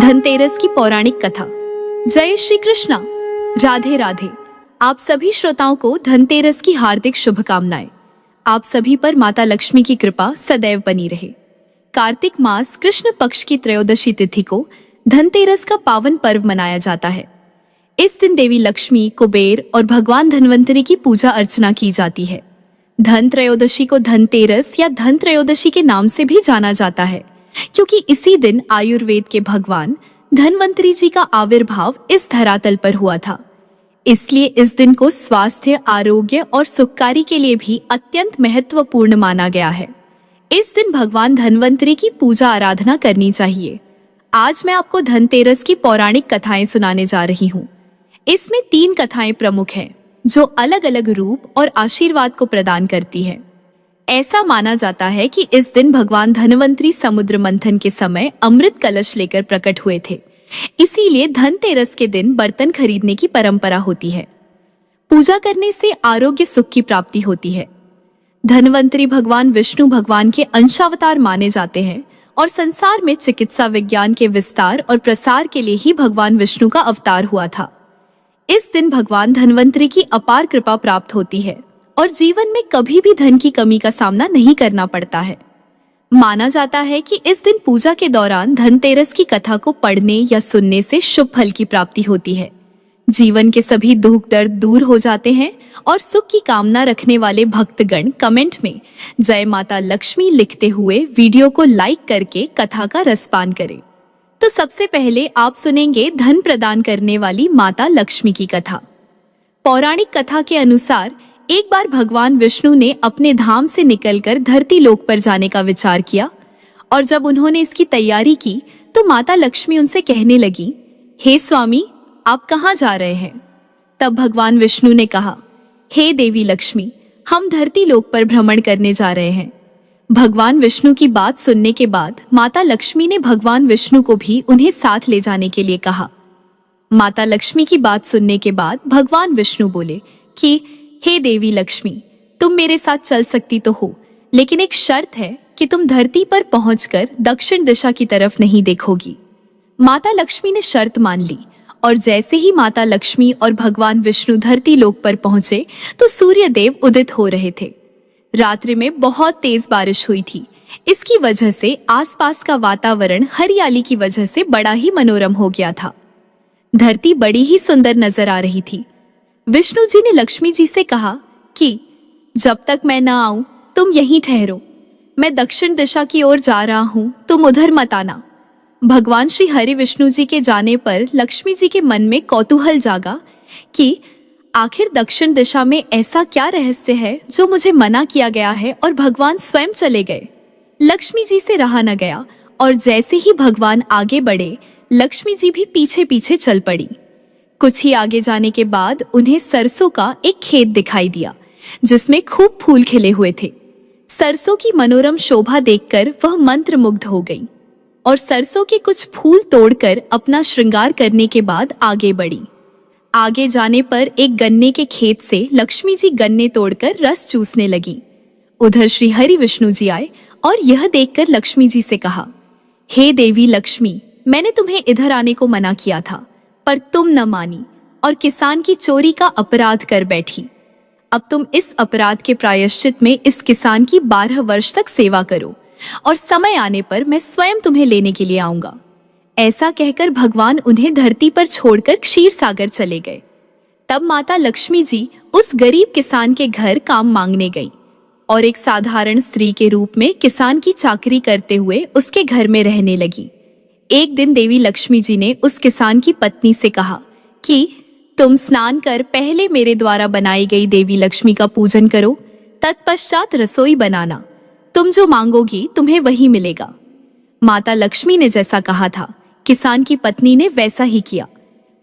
धनतेरस की पौराणिक कथा। जय श्री कृष्णा। राधे राधे। आप सभी श्रोताओं को धनतेरस की हार्दिक शुभकामनाएं। आप सभी पर माता लक्ष्मी की कृपा सदैव बनी रहे। कार्तिक मास कृष्ण पक्ष की त्रयोदशी तिथि को धनतेरस का पावन पर्व मनाया जाता है। इस दिन देवी लक्ष्मी, कुबेर और भगवान धन्वंतरी की पूजा अर्चना की जाती है। धन त्रयोदशी को धनतेरस या धन त्रयोदशी के नाम से भी जाना जाता है, क्योंकि इसी दिन आयुर्वेद के भगवान धन्वंतरी जी का आविर्भाव इस धरातल पर हुआ था। इसलिए इस दिन को स्वास्थ्य, आरोग्य और सुखकारी के लिए भी अत्यंत महत्वपूर्ण माना गया है। इस दिन भगवान धन्वंतरी की पूजा आराधना करनी चाहिए। आज मैं आपको धनतेरस की पौराणिक कथाएं सुनाने जा रही हूँ। इसमें 3 कथाएं प्रमुख हैं, जो अलग अलग रूप और आशीर्वाद को प्रदान करती है। ऐसा माना जाता है कि इस दिन भगवान धन्वंतरी समुद्र मंथन के समय अमृत कलश लेकर प्रकट हुए थे। इसीलिए धनतेरस के दिन बर्तन खरीदने की परंपरा होती है। पूजा करने से आरोग्य सुख की प्राप्ति होती है। धन्वंतरी भगवान विष्णु भगवान के अंशावतार माने जाते हैं और संसार में चिकित्सा विज्ञान के विस्तार और प्रसार के लिए ही भगवान विष्णु का अवतार हुआ था। इस दिन भगवान धन्वंतरी की अपार कृपा प्राप्त होती है और जीवन में कभी भी धन की कमी का सामना नहीं करना पड़ता है। माना जाता है कि इस दिन पूजा के दौरान धनतेरस की कथा को पढ़ने या सुनने से शुभ फल की प्राप्ति होती है। जीवन के सभी दुख दर्द दूर हो जाते हैं और सुख की कामना रखने वाले भक्तगण कमेंट में जय माता लक्ष्मी लिखते हुए वीडियो को लाइक करके कथा का रसपान करें। तो सबसे पहले आप सुनेंगे धन प्रदान करने वाली माता लक्ष्मी की कथा। पौराणिक कथा के अनुसार एक बार भगवान विष्णु ने अपने धाम से निकलकर धरती लोक पर जाने का विचार किया और जब उन्होंने इसकी तैयारी की तो माता लक्ष्मी उनसे कहने लगी, हे स्वामी, आप कहाँ जा रहे हैं? तब भगवान विष्णु ने कहा, हे देवी लक्ष्मी, हम धरती लोक पर भ्रमण करने जा रहे हैं। भगवान विष्णु की बात सुनने के बाद माता लक्ष्मी ने भगवान विष्णु को भी उन्हें साथ ले जाने के लिए कहा। माता लक्ष्मी की बात सुनने के बाद भगवान विष्णु बोले कि हे देवी लक्ष्मी, तुम मेरे साथ चल सकती तो हो, लेकिन एक शर्त है कि तुम धरती पर पहुंचकर दक्षिण दिशा की तरफ नहीं देखोगी। माता लक्ष्मी ने शर्त मान ली और जैसे ही माता लक्ष्मी और भगवान विष्णु धरती लोक पर पहुंचे तो सूर्य देव उदित हो रहे थे। रात्रि में बहुत तेज बारिश हुई थी। इसकी वजह से आसपास का वातावरण हरियाली की वजह से बड़ा ही मनोरम हो गया था। धरती बड़ी ही सुंदर नजर आ रही थी। विष्णु जी ने लक्ष्मी जी से कहा कि जब तक मैं न आऊं तुम यहीं ठहरो। मैं दक्षिण दिशा की ओर जा रहा हूं, तुम उधर मत आना। भगवान श्री हरि विष्णु जी के जाने पर लक्ष्मी जी के मन में कौतूहल जागा कि आखिर दक्षिण दिशा में ऐसा क्या रहस्य है जो मुझे मना किया गया है, और भगवान स्वयं चले गए। लक्ष्मी जी से रहा न गया और जैसे ही भगवान आगे बढ़े लक्ष्मी जी भी पीछे पीछे चल पड़ी। कुछ ही आगे जाने के बाद उन्हें सरसों का एक खेत दिखाई दिया जिसमें खूब फूल खिले हुए थे। सरसों की मनोरम शोभा देखकर वह मंत्रमुग्ध हो गई और सरसों के कुछ फूल तोड़कर अपना श्रृंगार करने के बाद आगे बढ़ी। आगे जाने पर एक गन्ने के खेत से लक्ष्मी जी गन्ने तोड़कर रस चूसने लगी। उधर श्री हरि विष्णु जी आए और यह देखकर लक्ष्मी जी से कहा, हे देवी लक्ष्मी, मैंने तुम्हें इधर आने को मना किया था पर तुम न मानी और किसान की चोरी का अपराध कर बैठी। अब तुम इस अपराध के प्रायश्चित में इस किसान की 12 वर्ष तक सेवा करो और समय आने पर मैं स्वयं तुम्हें लेने के लिए आऊंगा। ऐसा कहकर भगवान उन्हें धरती पर छोड़कर क्षीर सागर चले गए। तब माता लक्ष्मी जी उस गरीब किसान के घर काम मांगने गई और एक साधारण स्त्री के रूप में किसान की चाकरी करते हुए उसके घर में रहने लगी। एक दिन देवी लक्ष्मी जी ने उस किसान की पत्नी से कहा कि तुम स्नान कर पहले मेरे द्वारा बनाई गई देवी लक्ष्मी का पूजन करो, तत्पश्चात रसोई बनाना। तुम जो मांगोगी तुम्हें वही मिलेगा। माता लक्ष्मी ने जैसा कहा था किसान की पत्नी ने वैसा ही किया।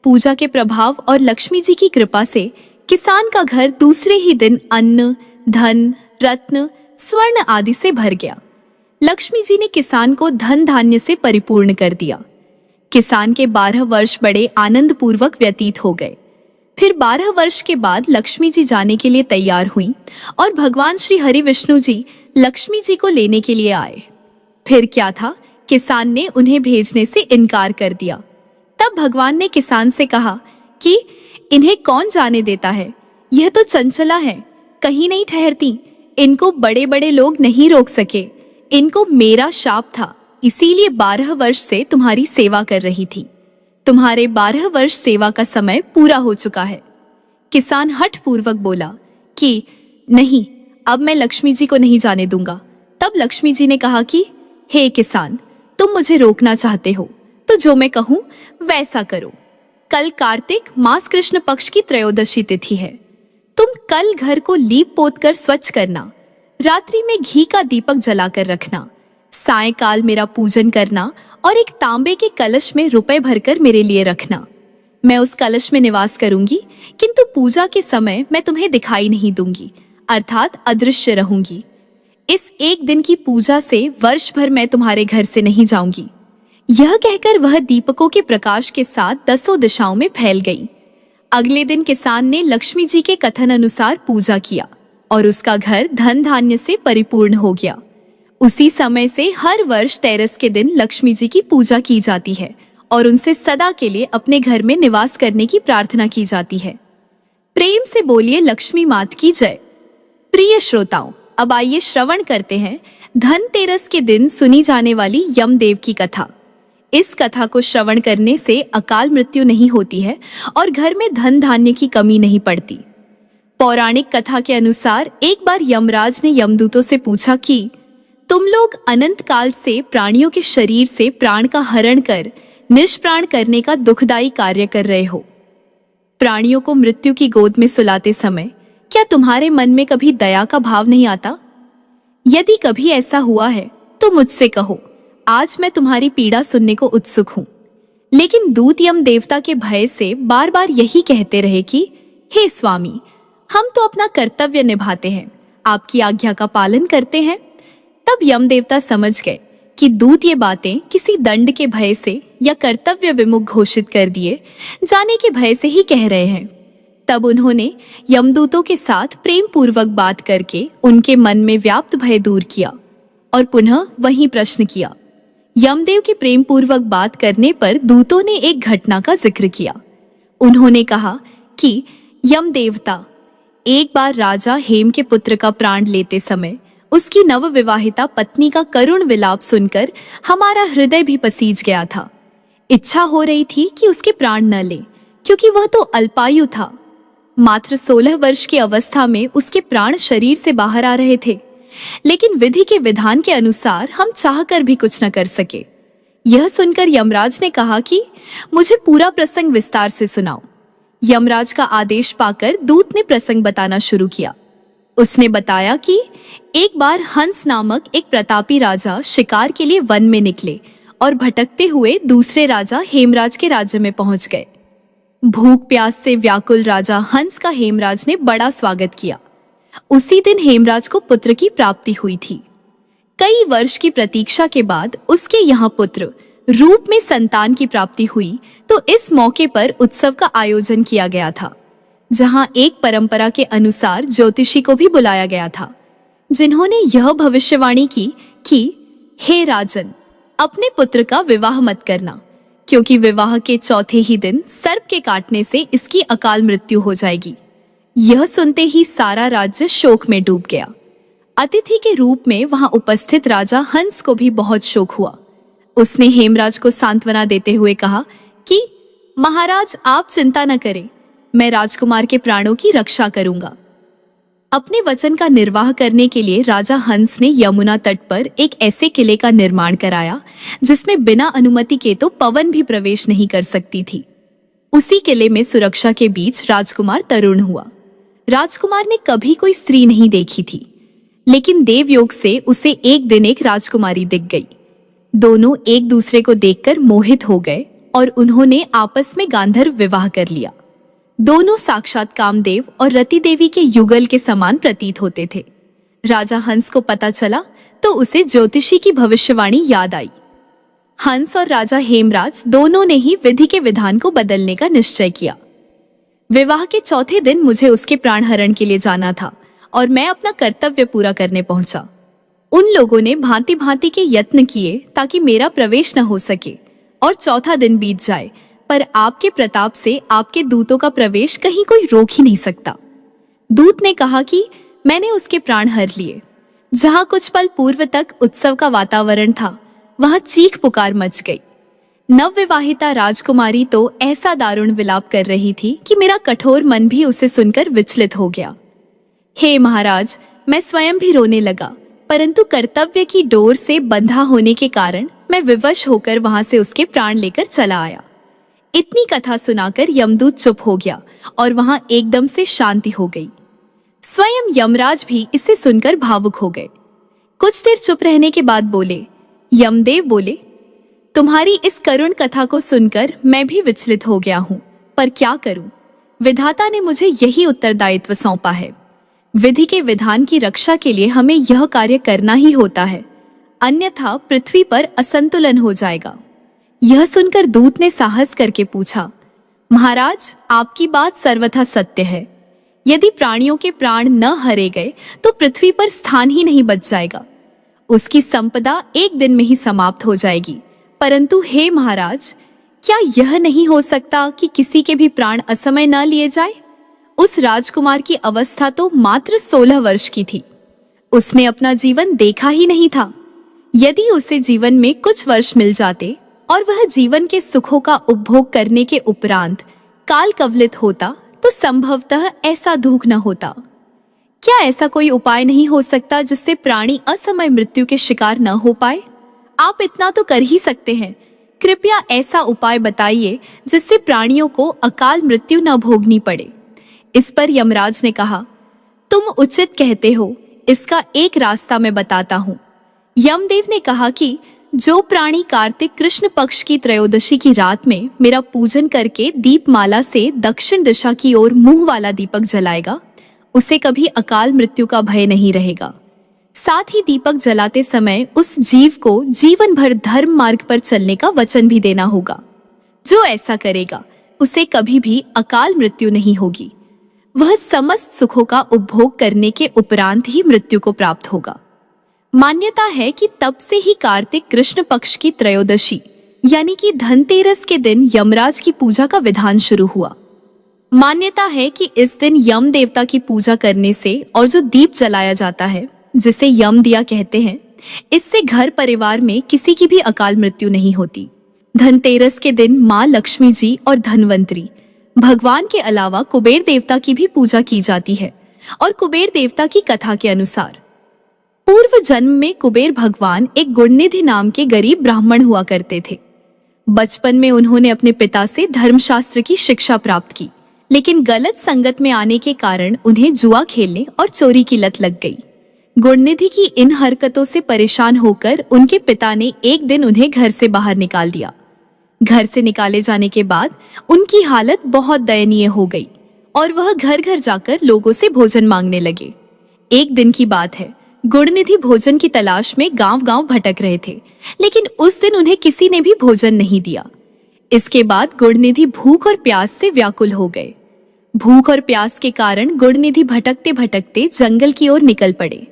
पूजा के प्रभाव और लक्ष्मी जी की कृपा से किसान का घर दूसरे ही दिन अन्न, धन, रत्न, स्वर्ण आदि से भर गया। लक्ष्मी जी ने किसान को धन धान्य से परिपूर्ण कर दिया। किसान के 12 वर्ष बड़े आनंद पूर्वक व्यतीत हो गए। फिर 12 वर्ष के बाद लक्ष्मी जी जाने के लिए तैयार हुई और भगवान श्री हरि विष्णु जी लक्ष्मी जी को लेने के लिए आए। फिर क्या था किसान ने उन्हें भेजने से इनकार कर दिया। तब भगवान ने किसान से कहा कि इन्हें कौन जाने देता है, यह तो चंचला है, कहीं नहीं ठहरती, इनको बड़े बड़े लोग नहीं रोक सके। इनको मेरा शाप था, इसीलिए 12 वर्ष से तुम्हारी सेवा कर रही थी। तुम्हारे 12 वर्ष सेवा का समय पूरा हो चुका है। किसान हठ पूर्वक बोला कि नहीं, अब मैं लक्ष्मी जी को नहीं जाने दूंगा। तब लक्ष्मी जी ने कहा कि हे किसान, तुम मुझे रोकना चाहते हो तो जो मैं कहूं वैसा करो। कल कार्तिक मास कृष्ण पक्ष की त्रयोदशी तिथि है। तुम कल घर को लीप पोत कर स्वच्छ करना, रात्रि में घी का दीपक जलाकर रखना, सायंकाल मेरा पूजन करना और एक तांबे के कलश में रुपए भरकर मेरे लिए रखना। मैं उस कलश में निवास करूंगी, किंतु पूजा के समय मैं तुम्हें दिखाई नहीं दूंगी, अर्थात अदृश्य रहूंगी। इस एक दिन की पूजा से वर्ष भर मैं तुम्हारे घर से नहीं जाऊंगी। यह कहकर वह दीपकों के प्रकाश के साथ 10 दिशाओं में फैल गई। अगले दिन किसान ने लक्ष्मी जी के कथन अनुसार पूजा किया और उसका घर धन धान्य से परिपूर्ण हो गया। उसी समय से हर वर्ष तेरस के दिन लक्ष्मी जी की पूजा की जाती है और उनसे सदा के लिए अपने घर में निवास करने की प्रार्थना की जाती है। प्रेम से बोलिए लक्ष्मी मात की जय। प्रिय श्रोताओं, अब आइए श्रवण करते हैं धनतेरस के दिन सुनी जाने वाली यमदेव की कथा। इस कथा को श्रवण करने से अकाल मृत्यु नहीं होती है और घर में धन धान्य की कमी नहीं पड़ती। पौराणिक कथा के अनुसार एक बार यमराज ने यमदूतों से पूछा कि तुम लोग अनंत काल से प्राणियों के शरीर से प्राण का हरण कर निष्प्राण करने का दुखदायी कार्य कर रहे हो। प्राणियों को मृत्यु की गोद में सुलाते समय क्या तुम्हारे मन में कभी दया का भाव नहीं आता? यदि कभी ऐसा हुआ है तो मुझसे कहो, आज मैं तुम्हारी पीड़ा सुनने को उत्सुक हूँ। लेकिन दूत यम देवता के भय से बार बार यही कहते रहे कि हे स्वामी, हम तो अपना कर्तव्य निभाते हैं, आपकी आज्ञा का पालन करते हैं। तब यम देवता समझ गए कि दूत ये बातें किसी दंड के भय से या कर्तव्य विमुख घोषित कर दिए जाने के भय से ही कह रहे हैं। तब उन्होंने यमदूतों के साथ प्रेम पूर्वक बात करके उनके मन में व्याप्त भय दूर किया और पुनः वही प्रश्न किया। यमदेव के प्रेम पूर्वक बात करने पर दूतों ने एक घटना का जिक्र किया। उन्होंने कहा कि यम देवता, एक बार राजा हेम के पुत्र का प्राण लेते समय उसकी नवविवाहिता पत्नी का करुण विलाप सुनकर हमारा हृदय भी पसीज गया था। इच्छा हो रही थी कि उसके प्राण न ले, क्योंकि वह तो अल्पायु था। मात्र 16 वर्ष की अवस्था में उसके प्राण शरीर से बाहर आ रहे थे, लेकिन विधि के विधान के अनुसार हम चाहकर भी कुछ न कर सके। यह सुनकर यमराज ने कहा कि मुझे पूरा प्रसंग विस्तार से सुनाओ। यमराज का आदेश पाकर दूत ने प्रसंग बताना शुरू किया। उसने बताया कि एक बार हंस नामक एक प्रतापी राजा शिकार के लिए वन में निकले और भटकते हुए दूसरे राजा हेमराज के राज्य में पहुंच गए। भूख प्यास से व्याकुल राजा हंस का हेमराज ने बड़ा स्वागत किया। उसी दिन हेमराज को पुत्र की प्राप्ति हुई थी। कई वर्ष की प्रतीक्षा के बाद उसके यहाँ पुत्र रूप में संतान की प्राप्ति हुई, तो इस मौके पर उत्सव का आयोजन किया गया था, जहां एक परंपरा के अनुसार ज्योतिषी को भी बुलाया गया था, जिन्होंने यह भविष्यवाणी की कि हे राजन, अपने पुत्र का विवाह मत करना, क्योंकि विवाह के चौथे ही दिन सर्प के काटने से इसकी अकाल मृत्यु हो जाएगी। यह सुनते ही सारा राज्य शोक में डूब गया। अतिथि के रूप में वहां उपस्थित राजा हंस को भी बहुत शोक हुआ। उसने हेमराज को सांत्वना देते हुए कहा कि महाराज, आप चिंता न करें, मैं राजकुमार के प्राणों की रक्षा करूंगा। अपने वचन का निर्वाह करने के लिए राजा हंस ने यमुना तट पर एक ऐसे किले का निर्माण कराया जिसमें बिना अनुमति के तो पवन भी प्रवेश नहीं कर सकती थी। उसी किले में सुरक्षा के बीच राजकुमार तरुण हुआ। राजकुमार ने कभी कोई स्त्री नहीं देखी थी, लेकिन देवयोग से उसे एक दिन एक राजकुमारी दिख गई। दोनों एक दूसरे को देखकर मोहित हो गए और उन्होंने आपस में गांधर्व विवाह कर लिया। दोनों साक्षात कामदेव और रति देवी के युगल के समान प्रतीत होते थे। राजा हंस को पता चला तो उसे ज्योतिषी की भविष्यवाणी याद आई। हंस और राजा हेमराज दोनों ने ही विधि के विधान को बदलने का निश्चय किया। विवाह के चौथे दिन मुझे उसके प्राण हरण के लिए जाना था और मैं अपना कर्तव्य पूरा करने पहुंचा। उन लोगों ने भांति भांति के यत्न किए ताकि मेरा प्रवेश न हो सके, और चौथा दिन बीत जाए, पर आपके प्रताप से आपके दूतों का प्रवेश कहीं कोई रोक ही नहीं सकता। दूत ने कहा कि मैंने उसके प्राण हर लिए। जहां कुछ पल पूर्व तक उत्सव का वातावरण था, वहां चीख पुकार मच गई। नवविवाहिता राजकुमारी तो ऐसा दारुण विलाप कर रही थी कि मेरा कठोर मन भी उसे सुनकर विचलित हो गया। हे महाराज, मैं स्वयं भी रोने लगा, परंतु कर्तव्य की डोर से बंधा होने के कारण मैं विवश होकर वहां से उसके प्राण लेकर चला आया। इतनी कथा सुनाकर यमदूत चुप हो गया और वहां एकदम से शांति हो गई। स्वयं यमराज भी इसे सुनकर भावुक हो गए। कुछ देर चुप रहने के बाद बोले, यमदेव बोले, तुम्हारी इस करुण कथा को सुनकर मैं भी विचलित हो गया हूं, पर क्या करूं? विधाता ने मुझे यही उत्तरदायित्व सौंपा है। विधि के विधान की रक्षा के लिए हमें यह कार्य करना ही होता है, अन्यथा पृथ्वी पर असंतुलन हो जाएगा। यह सुनकर दूत ने साहस करके पूछा, महाराज, आपकी बात सर्वथा सत्य है। यदि प्राणियों के प्राण न हरे गए तो पृथ्वी पर स्थान ही नहीं बच जाएगा। उसकी संपदा एक दिन में ही समाप्त हो जाएगी। परंतु हे महाराज, क्या यह नहीं हो सकता कि किसी के भी प्राण असमय न लिए जाए? उस राजकुमार की अवस्था तो मात्र 16 वर्ष की थी। उसने अपना जीवन देखा ही नहीं था। यदि उसे जीवन में कुछ वर्ष मिल जाते और वह जीवन के सुखों का उपभोग करने के उपरांत काल कवलित होता तो संभवतः ऐसा दुख न होता। क्या ऐसा कोई उपाय नहीं हो सकता जिससे प्राणी असमय मृत्यु के शिकार न हो पाए? आप इतना तो कर ही सकते हैं। कृपया ऐसा उपाय बताइए जिससे प्राणियों को अकाल मृत्यु न भोगनी पड़े। इस पर यमराज ने कहा, तुम उचित कहते हो, इसका एक रास्ता मैं बताता हूँ। यमदेव ने कहा कि जो प्राणी कार्तिक कृष्ण पक्ष की त्रयोदशी की रात में मेरा पूजन करके दीपमाला से दक्षिण दिशा की ओर मुंह वाला दीपक जलाएगा, उसे कभी अकाल मृत्यु का भय नहीं रहेगा। साथ ही दीपक जलाते समय उस जीव को जीवन भर धर्म मार्ग पर चलने का वचन भी देना होगा। जो ऐसा करेगा उसे कभी भी अकाल मृत्यु नहीं होगी। वह समस्त सुखों का उपभोग करने के उपरांत ही मृत्यु को प्राप्त होगा। मान्यता है कि तब से ही कार्तिक कृष्ण पक्ष की त्रयोदशी यानी कि धनतेरस के दिन यमराज की पूजा का विधान शुरू हुआ। मान्यता है कि इस दिन यम देवता की पूजा करने से और जो दीप जलाया जाता है, जिसे यम दिया कहते हैं, इससे घर परिवार में किसी की भी अकाल मृत्यु नहीं होती। धनतेरस के दिन माँ लक्ष्मी जी और धनवंतरी भगवान के अलावा कुबेर देवता की भी पूजा की जाती है। और कुबेर देवता की कथा के अनुसार पूर्व जन्म में कुबेर भगवान एक गुणनिधि नाम के गरीब ब्राह्मण हुआ करते थे। बचपन में उन्होंने अपने पिता से धर्मशास्त्र की शिक्षा प्राप्त की, लेकिन गलत संगत में आने के कारण उन्हें जुआ खेलने और चोरी की लत लग गई। गुणनिधि की इन हरकतों से परेशान होकर उनके पिता ने एक दिन उन्हें घर से बाहर निकाल दिया। घर से निकाले जाने के बाद उनकी हालत बहुत दयनीय हो गई और वह घर घर जाकर लोगों से भोजन मांगने लगे। एक दिन की बात है, गुणनिधि भोजन की तलाश में गांव-गांव भटक रहे थे, लेकिन उस दिन उन्हें किसी ने भी भोजन नहीं दिया। इसके बाद गुणनिधि भूख और प्यास से व्याकुल हो गए। भूख और प्यास के कारण गुणनिधि भटकते भटकते जंगल की ओर निकल पड़े।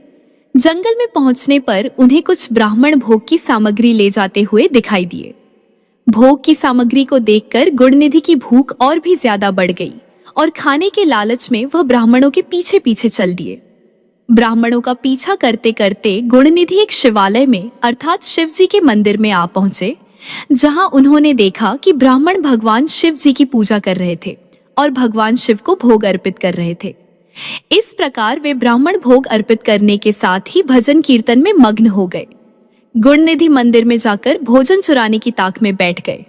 जंगल में पहुंचने पर उन्हें कुछ ब्राह्मण भोग की सामग्री ले जाते हुए दिखाई दिए। भोग की सामग्री को देखकर गुणनिधि की भूख और भी ज्यादा बढ़ गई और खाने के लालच में वह ब्राह्मणों के पीछे पीछे चल दिए। ब्राह्मणों का पीछा करते करते गुणनिधि एक शिवालय में अर्थात शिव जी के मंदिर में आ पहुंचे, जहां उन्होंने देखा कि ब्राह्मण भगवान शिव जी की पूजा कर रहे थे और भगवान शिव को भोग अर्पित कर रहे थे। इस प्रकार वे ब्राह्मण भोग अर्पित करने के साथ ही भजन कीर्तन में मग्न हो गए। गुणनिधि मंदिर में जाकर भोजन चुराने की ताक में बैठ गए।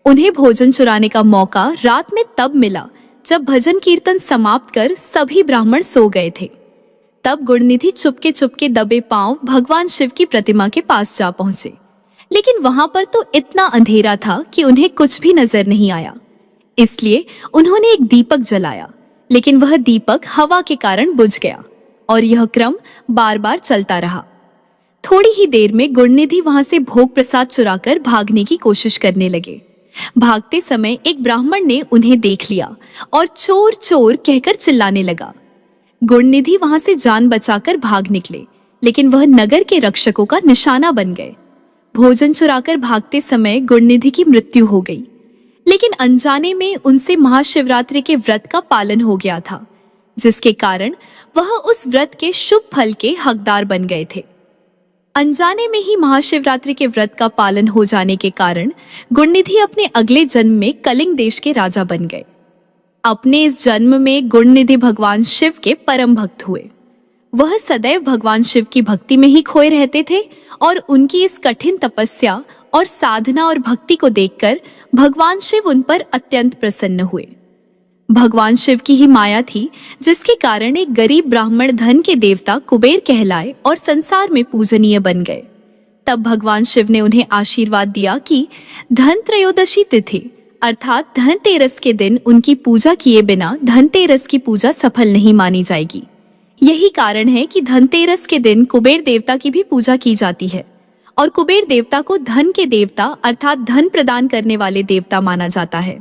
उन्हें भोजन चुराने का मौका रात में तब मिला जब भजन कीर्तन समाप्त कर सभी ब्राह्मण सो गए थे। तब गुणनिधि चुपके चुपके दबे पांव भगवान शिव की प्रतिमा के पास जा पहुंचे, लेकिन वहां पर तो इतना अंधेरा था कि उन्हें कुछ भी नजर नहीं आया। इसलिए उन्होंने एक दीपक जलाया, लेकिन वह दीपक हवा के कारण बुझ गया और यह क्रम बार बार चलता रहा। थोड़ी ही देर में गुणनिधि वहां से भोग प्रसाद चुराकर भागने की कोशिश करने लगे। भागते समय एक ब्राह्मण ने उन्हें देख लिया और चोर चोर कहकर चिल्लाने लगा। गुणनिधि वहां से जान बचाकर भाग निकले, लेकिन वह नगर के रक्षकों का निशाना बन गए। भोजन चुराकर भागते समय गुणनिधि की मृत्यु हो गई, लेकिन अनजाने में उनसे महाशिवरात्रि के व्रत का पालन हो गया था, जिसके कारण वह उस व्रत के शुभ फल के हकदार बन गए थे। अनजाने में ही महाशिवरात्रि के व्रत का पालन हो जाने के कारण गुणनिधि अपने अगले जन्म में कलिंग देश के राजा बन गए। अपने इस जन्म में गुणनिधि भगवान शिव के परम भक्त हुए। वह सदैव भगवान शिव की भक्ति में ही खोए रहते थे और उनकी इस कठिन तपस्या और साधना और भक्ति को देखकर भगवान शिव उन पर अत्यंत प्रसन्न हुए। भगवान शिव की ही माया थी, जिसके कारण एक गरीब ब्राह्मण धन के देवता कुबेर कहलाए और संसार में पूजनीय बन गए। तब भगवान शिव ने उन्हें आशीर्वाद दिया कि धन त्रयोदशी तिथि अर्थात धनतेरस के दिन उनकी पूजा किए बिना धनतेरस की पूजा सफल नहीं मानी जाएगी। यही कारण है कि धनतेरस के दिन कुबेर देवता की भी पूजा की जाती है और कुबेर देवता को धन के देवता अर्थात धन प्रदान करने वाले देवता माना जाता है।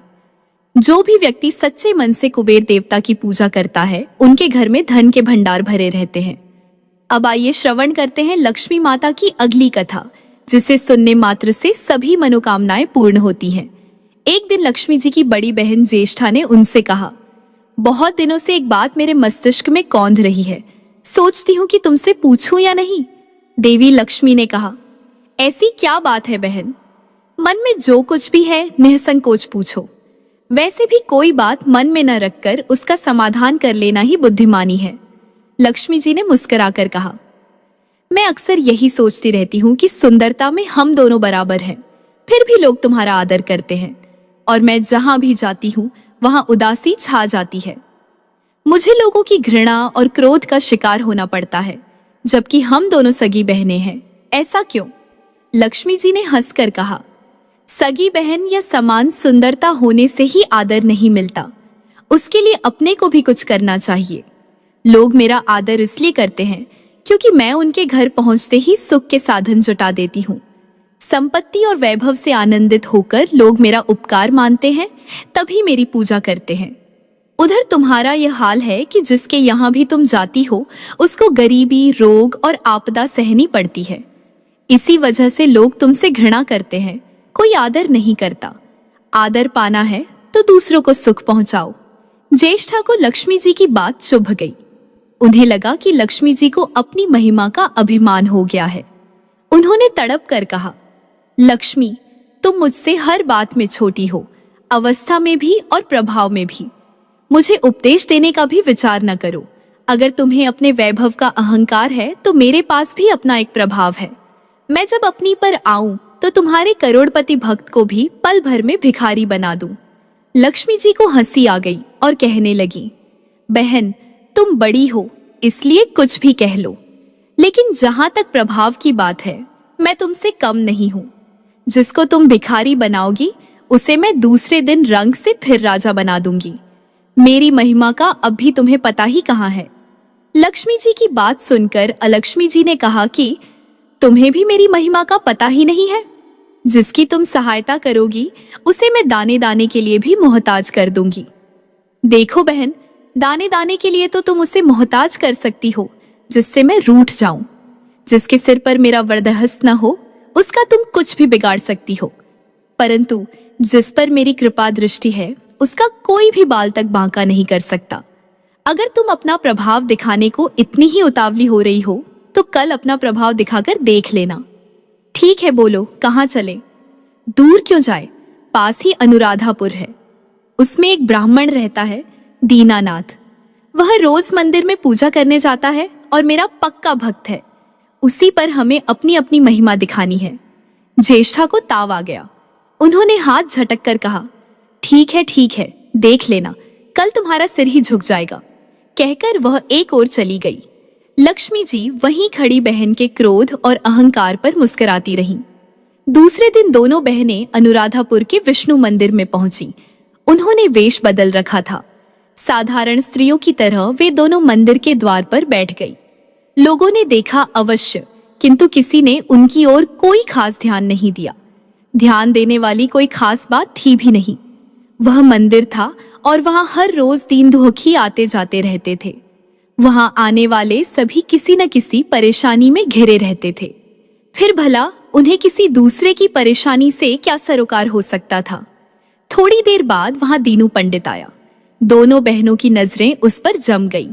जो भी व्यक्ति सच्चे मन से कुबेर देवता की पूजा करता है, उनके घर में धन के भंडार भरे रहते हैं। अब आइए श्रवण करते हैं लक्ष्मी माता की अगली कथा, जिसे सुनने मात्र से सभी मनोकामनाएं पूर्ण होती हैं। एक दिन लक्ष्मी जी की बड़ी बहन ज्येष्ठा ने उनसे कहा, बहुत दिनों से एक बात मेरे मस्तिष्क में कौंध रही है, सोचती हूँ कि तुमसे पूछूं या नहीं। देवी लक्ष्मी ने कहा, ऐसी क्या बात है बहन, मन में जो कुछ भी है निसंकोच पूछो। वैसे भी कोई बात मन में न रखकर उसका समाधान कर लेना ही बुद्धिमानी है। लक्ष्मी जी ने मुस्कुराकर कहा, मैं अक्सर यही सोचती रहती हूँ कि सुंदरता में हम दोनों बराबर हैं, फिर भी लोग तुम्हारा आदर करते हैं और मैं जहां भी जाती हूँ वहां उदासी छा जाती है। मुझे लोगों की घृणा और क्रोध का शिकार होना पड़ता है, जबकि हम दोनों सगी बहनें हैं। ऐसा क्यों? लक्ष्मी जी ने हंसकर कहा, सगी बहन या समान सुंदरता होने से ही आदर नहीं मिलता, उसके लिए अपने को भी कुछ करना चाहिए। लोग मेरा आदर इसलिए करते हैं क्योंकि मैं उनके घर पहुंचते ही सुख के साधन जुटा देती हूँ। संपत्ति और वैभव से आनंदित होकर लोग मेरा उपकार मानते हैं, तभी मेरी पूजा करते हैं। उधर तुम्हारा यह हाल है कि जिसके यहाँ भी तुम जाती हो उसको गरीबी, रोग और आपदा सहनी पड़ती है। इसी वजह से लोग तुमसे घृणा करते हैं, कोई आदर नहीं करता। आदर पाना है तो दूसरों को सुख पहुंचाओ। ज्येष्ठा को लक्ष्मी जी की बात चुभ गई। उन्हें लगा कि लक्ष्मी जी को अपनी महिमा का अभिमान हो गया है। उन्होंने तड़प कर कहा, लक्ष्मी, तुम मुझसे हर बात में छोटी हो, अवस्था में भी और प्रभाव में भी। मुझे उपदेश देने का भी विचार न करो। अगर तुम्हें अपने वैभव का अहंकार है तो मेरे पास भी अपना एक प्रभाव है। मैं जब अपनी पर आऊं तो तुम्हारे करोड़पति भक्त को भी पल भर में भिखारी बना दूं। लक्ष्मी जी को हंसी आ गई और कहने लगी, बहन, तुम बड़ी हो इसलिए कुछ भी कह लो, लेकिन जहां तक प्रभाव की बात है मैं तुमसे कम नहीं हूं। जिसको तुम भिखारी बनाओगी उसे मैं दूसरे दिन रंग से फिर राजा बना दूंगी। मेरी महिमा का अब भी तुम्हें पता ही कहाँ है। लक्ष्मी जी की बात सुनकर अलक्ष्मी जी ने कहा कि तुम्हें भी मेरी महिमा का पता ही नहीं है। जिसकी तुम सहायता करोगी उसे मैं दाने दाने के लिए भी मोहताज कर दूंगी। देखो बहन, दाने दाने के लिए तो तुम उसे मोहताज कर सकती हो जिससे मैं रूठ जाऊं। जिसके सिर पर मेरा वरदहस्त न हो उसका तुम कुछ भी बिगाड़ सकती हो, परंतु जिस पर मेरी कृपा दृष्टि है उसका कोई भी बाल तक बांका नहीं कर सकता। अगर तुम अपना प्रभाव दिखाने को इतनी ही उतावली हो रही हो तो कल अपना प्रभाव दिखाकर देख लेना। ठीक है, बोलो कहाँ चले? दूर क्यों जाए, पास ही अनुराधापुर है। उसमें एक ब्राह्मण रहता है, दीनानाथ। वह रोज मंदिर में पूजा करने जाता है और मेरा पक्का भक्त है। उसी पर हमें अपनी अपनी महिमा दिखानी है। ज्येष्ठा को ताव आ गया। उन्होंने हाथ झटक कर कहा, ठीक है, देख लेना, कल तुम्हारा सिर ही झुक जाएगा। कहकर वह एक ओर चली गई। लक्ष्मी जी वहीं खड़ी बहन के क्रोध और अहंकार पर मुस्कुराती रहीं। दूसरे दिन दोनों बहनें अनुराधापुर के विष्णु मंदिर में पहुंची। उन्होंने वेश बदल रखा था। साधारण स्त्रियों की तरह वे दोनों मंदिर के द्वार पर बैठ गई। लोगों ने देखा अवश्य, किंतु किसी ने उनकी ओर कोई खास ध्यान नहीं दिया। ध्यान देने वाली कोई खास बात थी भी नहीं। वह मंदिर था और वहां हर रोज दीन दुखी आते जाते रहते थे। वहां आने वाले सभी किसी न किसी परेशानी में घिरे रहते थे। फिर भला उन्हें किसी दूसरे की परेशानी से क्या सरोकार हो सकता था। थोड़ी देर बाद वहां दीनू पंडित आया। दोनों बहनों की नजरें उस पर जम गई।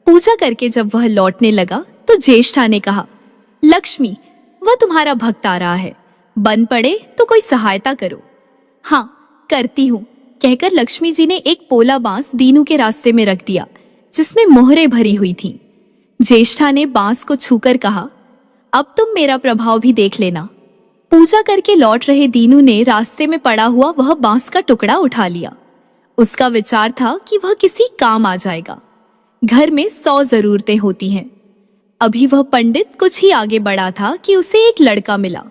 पूजा करके जब वह लौटने लगा तो ज्येष्ठा ने कहा, लक्ष्मी, वह तुम्हारा भक्त आ रहा है, बन पड़े तो कोई सहायता करो। हाँ, करती हूँ, कहकर लक्ष्मी जी ने एक पोला बांस दीनू के रास्ते में रख दिया जिसमें मोहरें भरी हुई थीं। ज्येष्ठा ने बांस को छूकर कहा, अब तुम मेरा प्रभाव भी देख लेना। पूजा करके लौट रहे दीनू ने रास्ते में पड़ा हुआ वह बांस का टुकड़ा उठा लिया। उसका विचार था कि वह किसी काम आ जाएगा। घर में 100 जरूरतें होती हैं। अभी वह पंडित कुछ ही आगे बढ़ा था कि उसे एक लड़का मिला।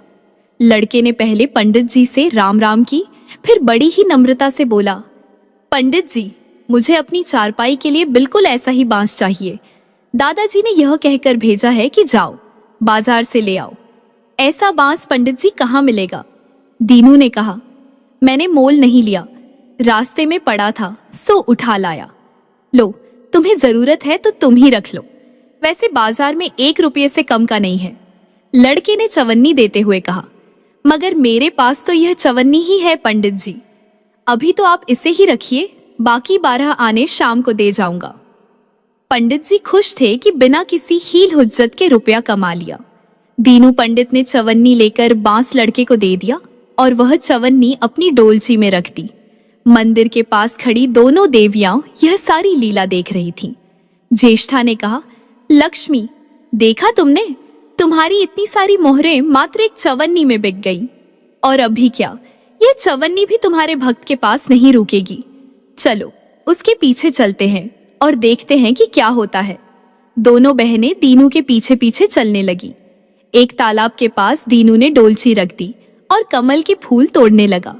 लड़के ने पहले पंडित जी से राम राम की, फिर बड़ी ही नम्रता से बोला, पंडित जी, मुझे अपनी चारपाई के लिए बिल्कुल ऐसा ही बांस चाहिए। दादाजी ने यह कहकर भेजा है कि जाओ बाजार से ले आओ। ऐसा बांस पंडित जी कहाँ मिलेगा? दीनू ने कहा, मैंने मोल नहीं लिया, रास्ते में पड़ा था सो उठा लाया। लो, तुम्हें जरूरत है तो तुम ही रख लो, वैसे बाजार में 1 रुपये से कम का नहीं है। लड़के ने चवन्नी देते हुए कहा, मगर मेरे पास तो यह चवन्नी ही है पंडित जी। अभी तो आप इसे ही रखिए, बाकी 12 आने शाम को दे जाऊंगा। पंडित जी खुश थे कि बिना किसी हील हुज्जत के रुपया कमा लिया। दीनू पंडित ने चवन्नी लेकर बांस लड़के को दे दिया और वह चवन्नी अपनी डोलची में रख दी। मंदिर के पास खड़ी दोनों देवियां यह सारी लीला देख रही थीं। ज्येष्ठा ने कहा, लक्ष्मी, देखा तुमने, तुम्हारी इतनी सारी मोहरें मात्र एक चवन्नी में बिक गई। और अभी क्या, यह चवन्नी भी तुम्हारे भक्त के पास नहीं रुकेगी। चलो उसके पीछे चलते हैं और देखते हैं कि क्या होता है। दोनों बहनें दीनू के पीछे पीछे चलने लगी। एक तालाब के पास दीनू ने डोलची रख दी और कमल के फूल तोड़ने लगा।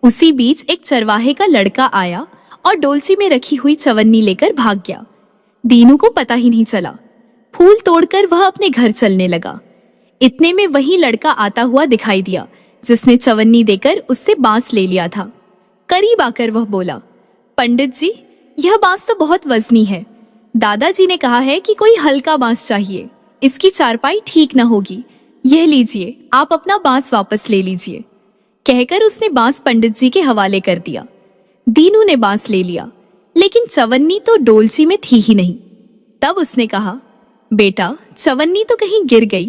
उसी बीच एक चरवाहे का लड़का आया और डोलची में रखी हुई चवन्नी लेकर भाग गया। दीनू को पता ही नहीं चला। फूल तोड़कर वह अपने घर चलने लगा। इतने में वही लड़का आता हुआ दिखाई दिया जिसने चवन्नी देकर उससे बांस ले लिया था। करीब आकर वह बोला, पंडित जी, यह बांस तो बहुत वजनी है। दादाजी ने कहा है कि कोई हल्का बांस चाहिए, इसकी चारपाई ठीक न होगी। यह लीजिए, आप अपना बांस वापस ले लीजिए। कहकर उसने बांस पंडित जी के हवाले कर दिया। दीनू ने बांस ले लिया, लेकिन चवन्नी तो डोलची में थी ही नहीं। तब उसने कहा, बेटा, चवन्नी तो कहीं गिर गई,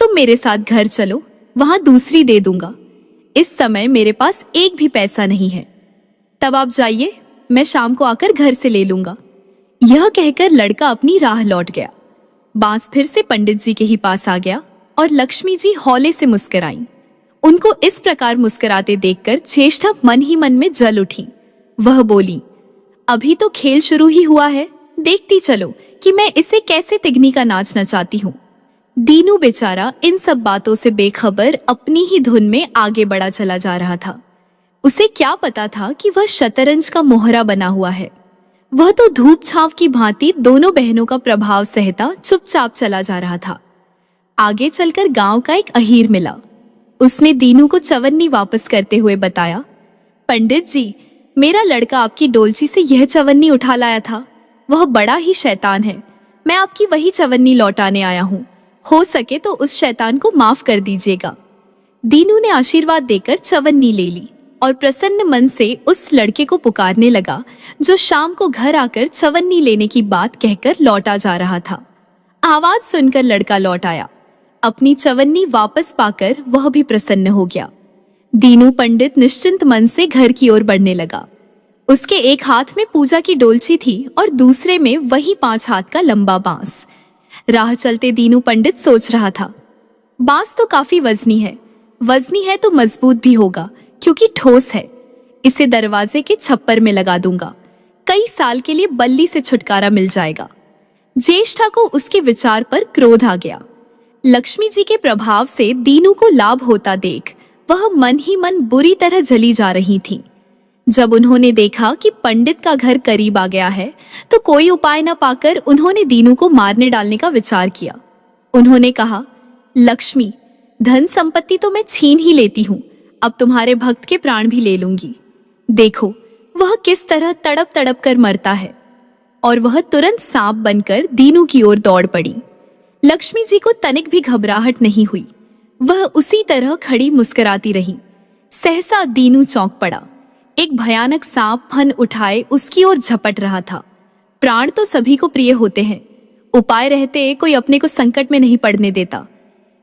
तुम मेरे साथ घर चलो, वहां दूसरी दे दूंगा। इस समय मेरे पास एक भी पैसा नहीं है। तब आप जाइए, मैं शाम को आकर घर से ले लूंगा। यह कहकर लड़का अपनी राह लौट गया। बांस फिर से पंडित जी के ही पास आ गया और लक्ष्मी जी हौले से मुस्कुराईं। उनको इस प्रकार मुस्कुराते देखकर ज्येष्ठा मन ही मन में जल उठी। वह बोली, अभी तो खेल शुरू ही हुआ है, देखती चलो कि मैं इसे कैसे तिगनी का नाच नचाती हूँ। दीनू बेचारा इन सब बातों से बेखबर अपनी ही धुन में आगे बढ़ा चला जा रहा था। उसे क्या पता था कि वह शतरंज का मोहरा बना हुआ है। वह तो धूप छांव की भांति दोनों बहनों का प्रभाव सहता चुपचाप चला जा रहा था। आगे चलकर गांव का एक अहीर मिला। उसने दीनू को चवन्नी वापस करते हुए बताया, पंडित जी, मेरा लड़का आपकी डोलची से यह चवन्नी उठा लाया था। वह बड़ा ही शैतान है। मैं आपकी वही चवन्नी लौटाने आया हूँ। हो सके तो उस शैतान को माफ कर दीजिएगा। दीनू ने आशीर्वाद देकर चवन्नी ले ली और प्रसन्न मन से उस लड़के को पुकारने लगा जो शाम को घर आकर चवन्नी लेने की बात कहकर लौटा जा रहा था। आवाज सुनकर लड़का लौट आया। अपनी चवन्नी वापस पाकर वह भी प्रसन्न हो गया। दीनू पंडित निश्चिंत मन से घर की ओर बढ़ने लगा। उसके एक हाथ में पूजा की डोलची थी और दूसरे में वही 5 हाथ का लंबा बांस। राह चलते दीनू पंडित सोच रहा था, बांस तो काफी वजनी है तो मजबूत भी होगा क्योंकि ठोस है। इसे दरवाजे के छप्पर में लगा दूंगा, कई साल के लिए बल्ली से छुटकारा मिल जाएगा। ज्येष्ठा को उसके विचार पर क्रोध आ गया। लक्ष्मी जी के प्रभाव से दीनू को लाभ होता देख वह मन ही मन बुरी तरह जली जा रही थी। जब उन्होंने देखा कि पंडित का घर करीब आ गया है तो कोई उपाय न पाकर उन्होंने दीनू को मारने डालने का विचार किया। उन्होंने कहा, लक्ष्मी, धन संपत्ति तो मैं छीन ही लेती हूँ, अब तुम्हारे भक्त के प्राण भी ले लूंगी। देखो वह किस तरह तड़प तड़प कर मरता है। और वह तुरंत सांप बनकर दीनू की ओर दौड़ पड़ी। लक्ष्मी जी को तनिक भी घबराहट नहीं हुई। वह उसी तरह खड़ी मुस्कुराती रही। सहसा दीनू चौंक पड़ा। एक भयानक सांप फन उठाए उसकी ओर झपट रहा था। प्राण तो सभी को प्रिय होते हैं, उपाय रहते कोई अपने को संकट में नहीं पड़ने देता।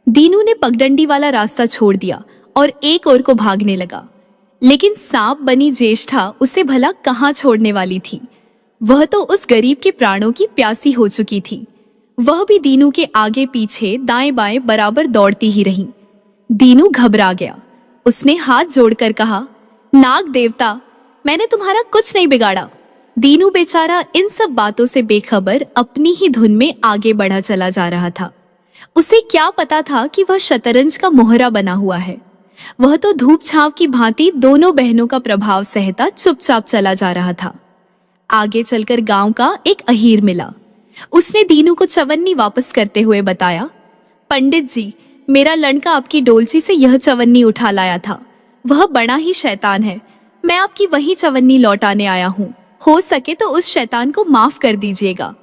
दीनू ने पगडंडी वाला रास्ता छोड़ दिया और एक ओर को भागने लगा, लेकिन सांप बनी ज्येष्ठा उसे भला कहाँ छोड़ने वाली थी। वह तो उस गरीब के प्राणों की प्यासी हो चुकी थी। वह भी दीनू के आगे पीछे दाएं बाएं बराबर दौड़ती ही रही। दीनू घबरा गया। उसने हाथ जोड़कर कहा, नाग देवता, मैंने तुम्हारा कुछ नहीं बिगाड़ा। दीनू बेचारा इन सब बातों से बेखबर अपनी ही धुन में आगे बढ़ा चला जा रहा था। उसे क्या पता था कि वह शतरंज का मोहरा बना हुआ है। वह तो धूप छांव की भांति दोनों बहनों का प्रभाव सहता चुपचाप चला जा रहा था। आगे चलकर गांव का एक अहीर मिला। उसने दीनू को चवन्नी वापस करते हुए बताया, पंडित जी, मेरा लड़का आपकी डोलची से यह चवन्नी उठा लाया था। वह बड़ा ही शैतान है। मैं आपकी वही चवन्नी लौटाने आया हूँ। हो सके तो उस शैतान को माफ कर दीजिएगा।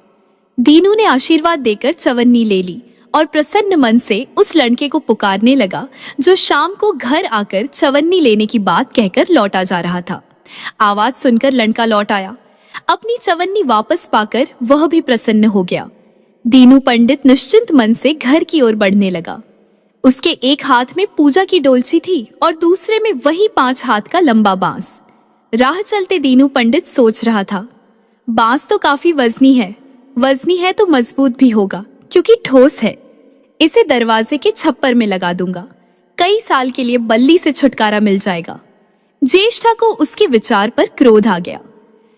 दीनू ने आशीर्वाद देकर चवन्नी ले ली और प्रसन्न मन से उस लड़के को पुकारने लगा, जो शाम को घर आकर चवन्नी लेने की बात कहकर लौटा जा रहा था। आवाज सुनकर लड़का लौट आया। अपनी चवन्नी वापस पाकर वह भी प्रसन्न हो गया। दीनू पंडित निश्चिंत मन से घर की ओर बढ़ने लगा। उसके एक हाथ में पूजा की डोलची थी और दूसरे में वही 5 हाथ का लंबा बांस। राह चलते दीनू पंडित सोच रहा था, बांस तो काफी वजनी है तो मजबूत भी होगा क्योंकि ठोस है। इसे दरवाजे के छप्पर में लगा दूंगा। कई साल के लिए बल्ली से छुटकारा मिल जाएगा। ज्येष्ठा को उसके विचार पर क्रोध आ गया।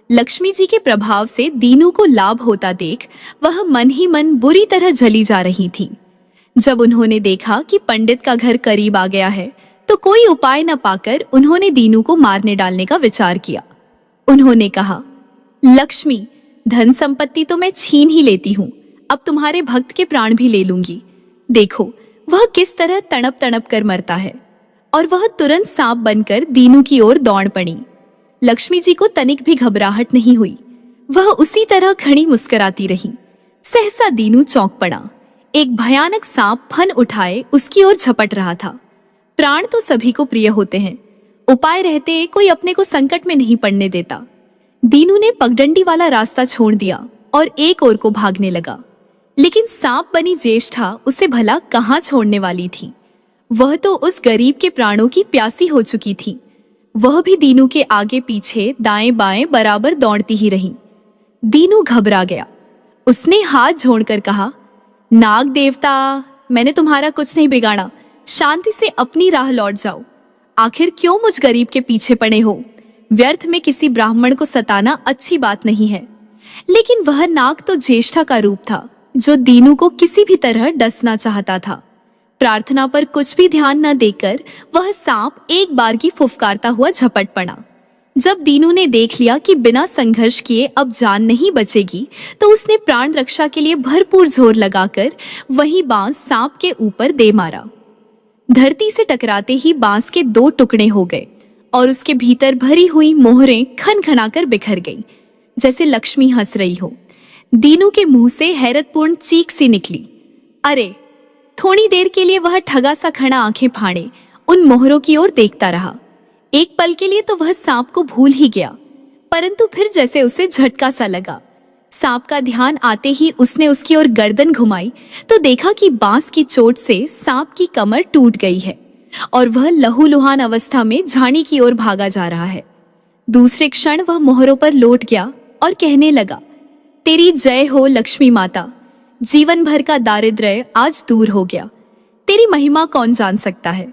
लक्ष्मी जी के प्रभाव से दीनू को लाभ होता देख वह मन ही मन बुरी तरह जली जा रही थी। जब उन्होंने देखा कि पंडित का घर करीब आ गया है, तो कोई उपाय न पाकर उन्होंने दीनू को मारने डालने का विचार किया। उन्होंने कहा, लक्ष्मी, धन संपत्ति तो मैं छीन ही लेती हूँ, अब तुम्हारे भक्त के प्राण भी ले लूंगी। देखो वह किस तरह तड़प तड़प कर मरता है। और वह तुरंत सांप बनकर दीनू की ओर दौड़ पड़ी। लक्ष्मी जी को तनिक भी घबराहट नहीं हुई। वह उसी तरह खड़ी मुस्कुराती रही। सहसा दीनू चौंक पड़ा। एक भयानक सांप फन उठाए उसकी ओर झपट रहा था। प्राण तो सभी को प्रिय होते हैं, उपाय रहते कोई अपने को संकट में नहीं पड़ने देता। दीनू ने पगडंडी वाला रास्ता छोड़ दिया और एक ओर को भागने लगा, लेकिन सांप बनी ज्येष्ठा उसे भला कहाँ छोड़ने वाली थी। वह तो उस गरीब के प्राणों की प्यासी हो चुकी थी। वह भी दीनू के आगे पीछे दाएं बाएं बराबर दौड़ती ही रही। दीनू घबरा गया। उसने हाथ जोड़कर कहा, नाग देवता, मैंने तुम्हारा कुछ नहीं बिगाड़ा। शांति से अपनी राह लौट जाओ। आखिर क्यों मुझ गरीब के पीछे पड़े हो? व्यर्थ में किसी ब्राह्मण को सताना अच्छी बात नहीं है। लेकिन वह नाग तो ज्येष्ठा का रूप था, जो दीनू को किसी भी तरह डसना चाहता था। प्रार्थना पर कुछ भी ध्यान न देकर वह सांप एक बार की फुफकारता हुआ झपट पड़ा। जब दीनू ने देख लिया कि बिना संघर्ष किए अब जान नहीं बचेगी, तो उसने प्राण रक्षा के लिए भरपूर जोर लगाकर वही बांस सांप के ऊपर दे मारा। धरती से टकराते ही बांस के 2 टुकड़े हो गए और उसके भीतर भरी हुई मोहरें खन खनाकर बिखर गई, जैसे लक्ष्मी हंस रही हो। दीनू के मुंह से हैरतपूर्ण चीख सी निकली। अरे! थोड़ी देर के लिए वह ठगा सा खड़ा आंखें फाड़े उन मोहरों की ओर देखता रहा। एक पल के लिए तो वह सांप को भूल ही गया, परंतु फिर जैसे उसे झटका सा लगा। सांप का ध्यान आते ही उसने उसकी ओर गर्दन घुमाई तो देखा कि बांस की चोट से सांप की कमर टूट गई है और वह लहूलुहान अवस्था में झाड़ी की ओर भागा जा रहा है। दूसरे क्षण वह मोहरों पर लौट गया और कहने लगा, तेरी जय हो लक्ष्मी माता। जीवन भर का दारिद्र्य आज दूर हो गया। तेरी महिमा कौन जान सकता है।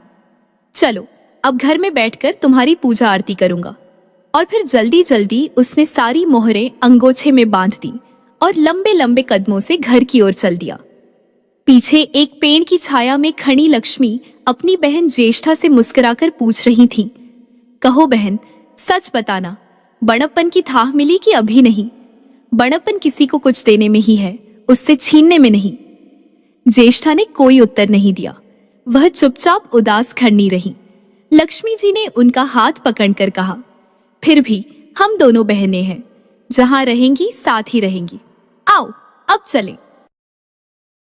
चलो अब घर में बैठकर तुम्हारी पूजा आरती करूंगा। और फिर जल्दी जल्दी उसने सारी मोहरें अंगोछे में बांध दी और लंबे लंबे कदमों से घर की ओर चल दिया। पीछे एक पेड़ की छाया में खड़ी लक्ष्मी अपनी बहन ज्येष्ठा से मुस्कुराकर पूछ रही थी, कहो बहन, सच बताना, बड़प्पन की थाह मिली कि अभी नहीं? बड़प्पन किसी को कुछ देने में ही है, उससे छीनने में नहीं। ज्येष्ठा ने कोई उत्तर नहीं दिया। वह चुपचाप उदास खड़ी रही। लक्ष्मी जी ने उनका हाथ पकड़कर कहा, फिर भी हम दोनों बहनें हैं। जहाँ रहेंगी साथ ही रहेंगी। आओ अब चलें।